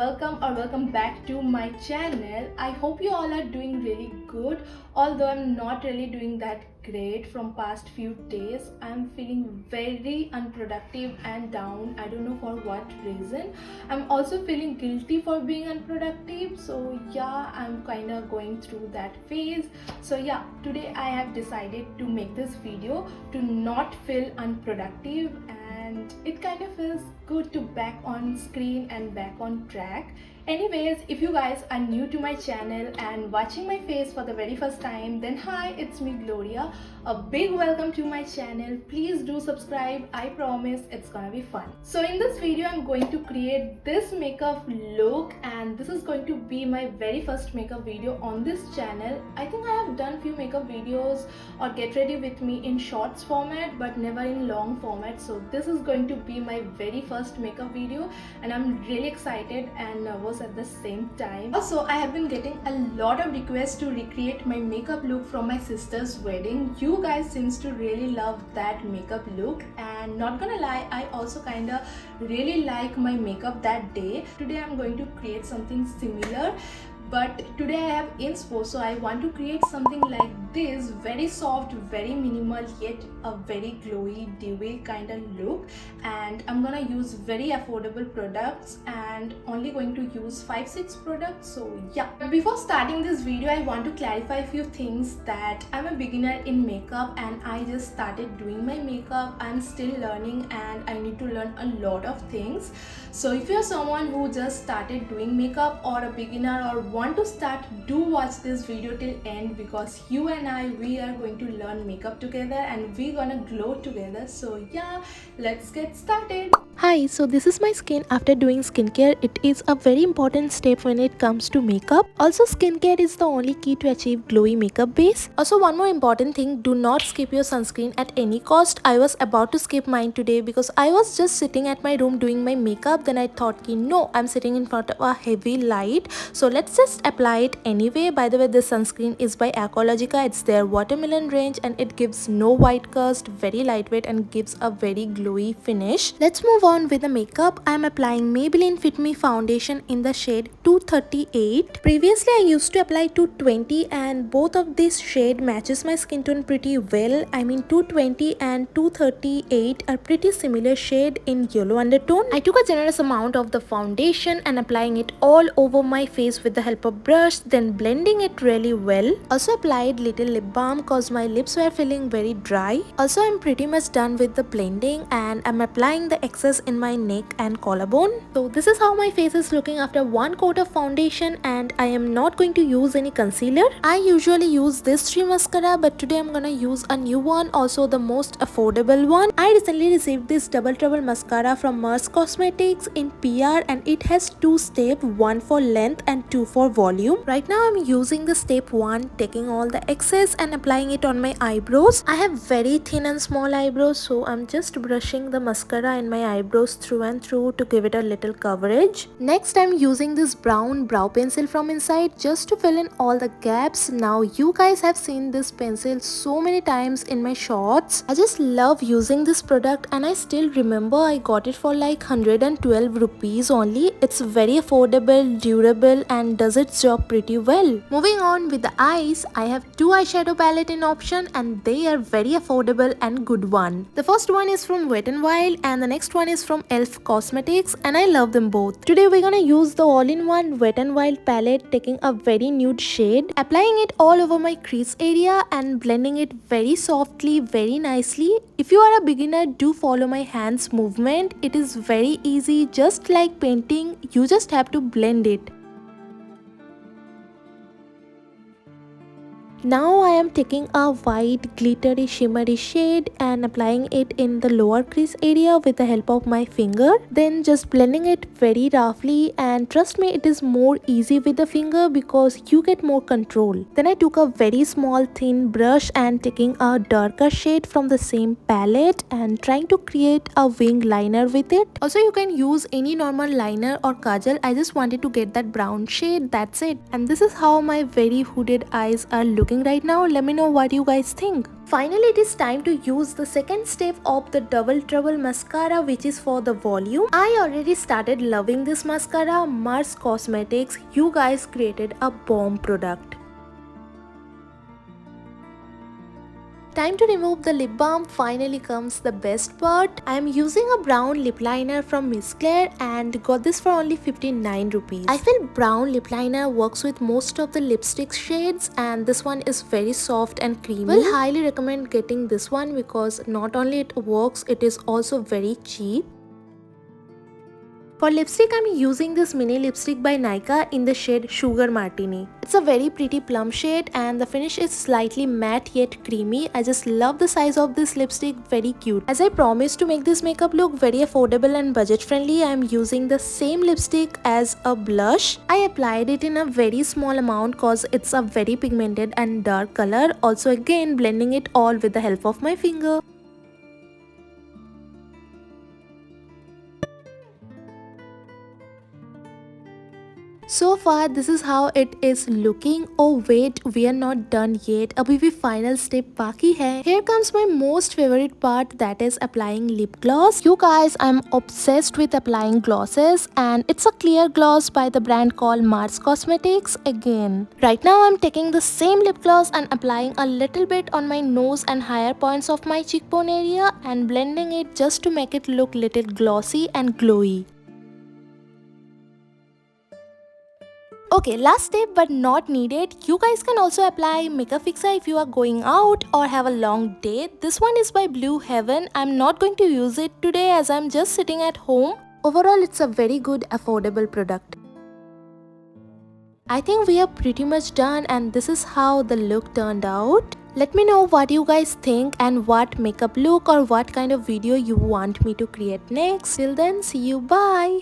welcome back to my channel. I hope you all are doing really good, although I'm not really doing that great from past few days. I'm feeling very unproductive and down. I don't know for what reason. I'm also feeling guilty for being unproductive, so yeah, I'm kind of going through that phase. So yeah, today I have decided to make this video to not feel unproductive, and it kind of feels good to back on screen and back on track. Anyways, if you guys are new to my channel and watching my face for the very first time, then hi, it's me Gloria. A big welcome to my channel. Please do subscribe. I promise it's gonna be fun. So in this video I'm going to create this makeup look, and this is going to be my very first makeup video on this channel. I think I have done few makeup videos or get ready with me in shorts format, but never in long format. So this is going to be my very first makeup video, and I'm really excited and nervous at the same time. Also, I have been getting a lot of requests to recreate my makeup look from my sister's wedding. You guys seems to really love that makeup look, and not gonna lie, I also kinda really like my makeup that day. Today I'm going to create something similar, but today I have inspo, so I want to create something like this, very soft, very minimal, yet a very glowy, dewy kind of look. And I'm gonna use very affordable products and only going to use 5-6 products. So yeah, but before starting this video, I want to clarify a few things. That I'm a beginner in makeup and I just started doing my makeup. I'm still learning and I need to learn a lot of things. So if you're someone who just started doing makeup or a beginner or want to start, do watch this video till end, because you and we are going to learn makeup together and we're gonna glow together. So yeah, let's get started. Hi, so this is my skin after doing skincare. It is a very important step when it comes to makeup. Also, skincare is the only key to achieve glowy makeup base. Also, one more important thing, do not skip your sunscreen at any cost. I was about to skip mine today because I was just sitting at my room doing my makeup. Then I thought, no, I'm sitting in front of a heavy light, so let's just apply it anyway. By the way, this sunscreen is by Aqualogica. It's their watermelon range and it gives no white cast, very lightweight and gives a very glowy finish. Let's move on with the makeup. I'm applying Maybelline Fit Me foundation in the shade 238. Previously I used to apply 220, and both of this shade matches my skin tone pretty well. I mean 220 and 238 are pretty similar shade in yellow undertone. I took a generous amount of the foundation and applying it all over my face with the help of brush, then blending it really well. Also applied little lip balm cause my lips were feeling very dry. Also, I'm pretty much done with the blending and I'm applying the excess in my neck and collarbone. So this is how my face is looking after one coat of foundation, and I am not going to use any concealer. I usually use this 3 mascara, but today I'm gonna use a new one, also the most affordable one. I recently received this Double Trouble mascara from Mars Cosmetics in PR, and it has 2 steps, one for length and 2 for volume. Right now I'm using the step 1, taking all the excess and applying it on my eyebrows. I have very thin and small eyebrows, so I'm just brushing the mascara in my eyebrows through and through to give it a little coverage. Next, I'm using this brown brow pencil from inside just to fill in all the gaps. Now you guys have seen this pencil so many times in my shorts. I just love using this product, and I still remember I got it for like 112 rupees only. It's very affordable, durable and does its job pretty well. Moving on with the eyes, I have 2 eyeshadow palette in option, and they are very affordable and good one. The first one is from Wet n Wild and the next one is from Elf Cosmetics, and I love them both. Today we're gonna use the all-in-one Wet n Wild palette, taking a very nude shade, applying it all over my crease area and blending it very softly, very nicely. If you are a beginner, do follow my hands movement. It is very easy, just like painting. You just have to blend it. Now I am taking a white glittery shimmery shade and applying it in the lower crease area with the help of my finger. Then just blending it very roughly, and trust me, it is more easy with the finger because you get more control. Then I took a very small thin brush and taking a darker shade from the same palette and trying to create a wing liner with it. Also, you can use any normal liner or kajal. I just wanted to get that brown shade, that's it. And this is how my very hooded eyes are looking right now. Let me know what you guys think. Finally, it is time to use the second step of the Double Trouble mascara, which is for the volume. I already started loving this mascara. Mars Cosmetics, you guys created a bomb product. Time to remove the lip balm. Finally comes the best part. I am using a brown lip liner from Miss Claire and got this for only 59 rupees. I feel brown lip liner works with most of the lipstick shades and this one is very soft and creamy. Will highly recommend getting this one because not only it works, it is also very cheap. For lipstick, I'm using this mini lipstick by Nykaa in the shade Sugar Martini. It's a very pretty plum shade and the finish is slightly matte yet creamy. I just love the size of this lipstick, very cute. As I promised to make this makeup look very affordable and budget friendly, I'm using the same lipstick as a blush. I applied it in a very small amount cause it's a very pigmented and dark color. Also again blending it all with the help of my finger. So far this is how it is looking. Oh wait, we are not done yet. Abhi bhi final step baki hai. Here comes my most favorite part, that is applying lip gloss. You guys, I'm obsessed with applying glosses and it's a clear gloss by the brand called Mars Cosmetics again. Right now I'm taking the same lip gloss and applying a little bit on my nose and higher points of my cheekbone area and blending it just to make it look little glossy and glowy. Okay, last step but not needed. You guys can also apply makeup fixer if you are going out or have a long day. This one is by Blue Heaven. I'm not going to use it today as I'm just sitting at home. Overall, it's a very good affordable product. I think we are pretty much done and this is how the look turned out. Let me know what you guys think and what makeup look or what kind of video you want me to create next. Till then, see you, bye!